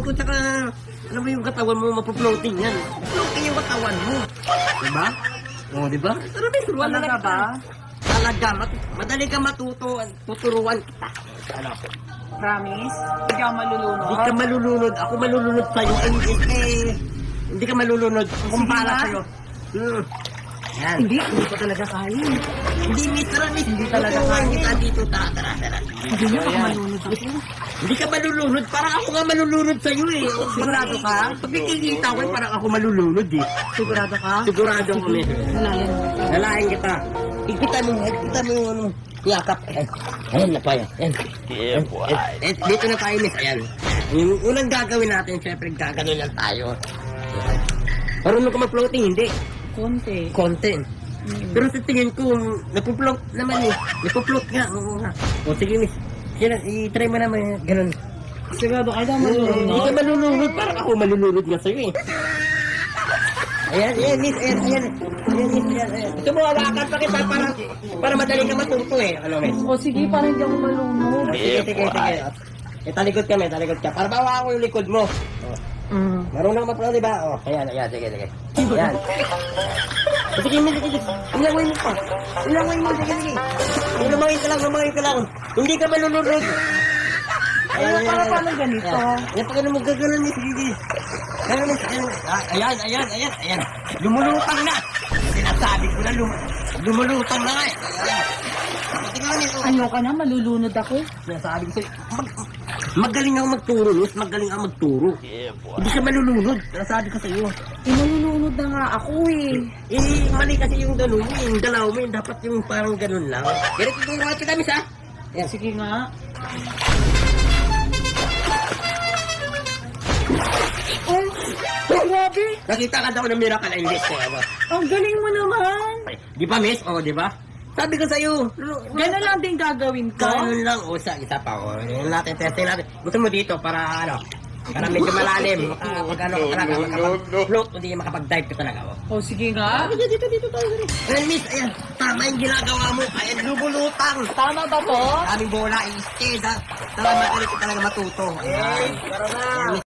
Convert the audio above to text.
ko, tsaka, alam mo yung katawan mo, mapuploating yan. Floating yung katawan mo. Diba? Oo, diba? Pero may turuan na Talaga ba? Talaga, madali ka matuto, tuturuan kita. Ano? Promise? Hindi ka malulunod? Hindi ka malulunod. Ako malulunod sa'yo. Hindi ka malulunod. Kumpara nga. sa'yo. Yan. Hindi ko talaga kaya. Hindi, mister. Hindi talaga tuturuan kaya. kita dito. Tara. Hindi mo ka malunod ako. Hindi ka malulunod. Parang ako nga malulunod sa'yo eh. Sigurado ka? Pag nakikita ko, parang ako malulunod eh. Sigurado ka? Sigurado ako, mister. Nalayan mo. Lalain kita. Ikita mo yung ano, yakap. Ayan na pa yan. Ayan. Dito na tayo, miss. Ayan. Yung unang gagawin natin, syempre gagawin lang tayo. Marunong ka mag-floating, hindi. Konti. Konti. Pero sa tingin ko, napuploat naman eh. Napuploat nga. Oo nga. O sige, miss. Sige, i-try mo naman. Ganun. Sigurado ka daw Hindi malulunod? ka malulunod. Parang ako malulunod nga sa'yo eh. Ayan, miss. Ayan, miss. Ayan. Ito mo, hawakan pa kita para madali ka matuto eh. Ano, miss? O sige, parang hindi ako malunod. Sige. Talikod ka. Para bawa ko yung likod mo. Marunong mag-flow, di ba? Ayan, sige. Ayan. Sige. Ilangay mo pa. Sige. Lumangin ka lang. Hindi ka malulunod. Ayun, para paano ganito? Ayan, pag ano mo gagalan mo, sige. Ayan. Lumulutang na. Sinasabi ko na lumulutang na nga eh. Ayoko na, malulunod ako. Sinasabi ko sa'yo, magaling ako magturo, miss. Magaling ako magturo. Hindi ka malulunod. Sinasabi ko sa'yo. Malulunod na nga ako eh. Mali kasi yung gano'n mo, yung galaw mo, yung dapat yung parang gano'n lang. Ganito yung mga kita, miss, ha? Ayan. Sige nga. Oh, grabe. Nakita ka daw ng miracle English eh, ano? Ang galing mo naman. Di ba, miss? O, di ba? Sabi ko sa'yo. Gano'n lang din gagawin ko. Ganun lang. O, isa pa. O, yun natin, testing natin. Gusto mo dito para, ano, para medyo malalim. Pag ano ka talaga, makapag-float, hindi makapag-dive ka talaga. O. O sige nga. Dito tayo. Ayan, miss. Ayan. Tama yung ginagawa mo. Ayan, lumulutang. Tama ba to? Aming bola, i-stay. Talaga magaling ka talaga matuto. Ayan. Ayan, miss.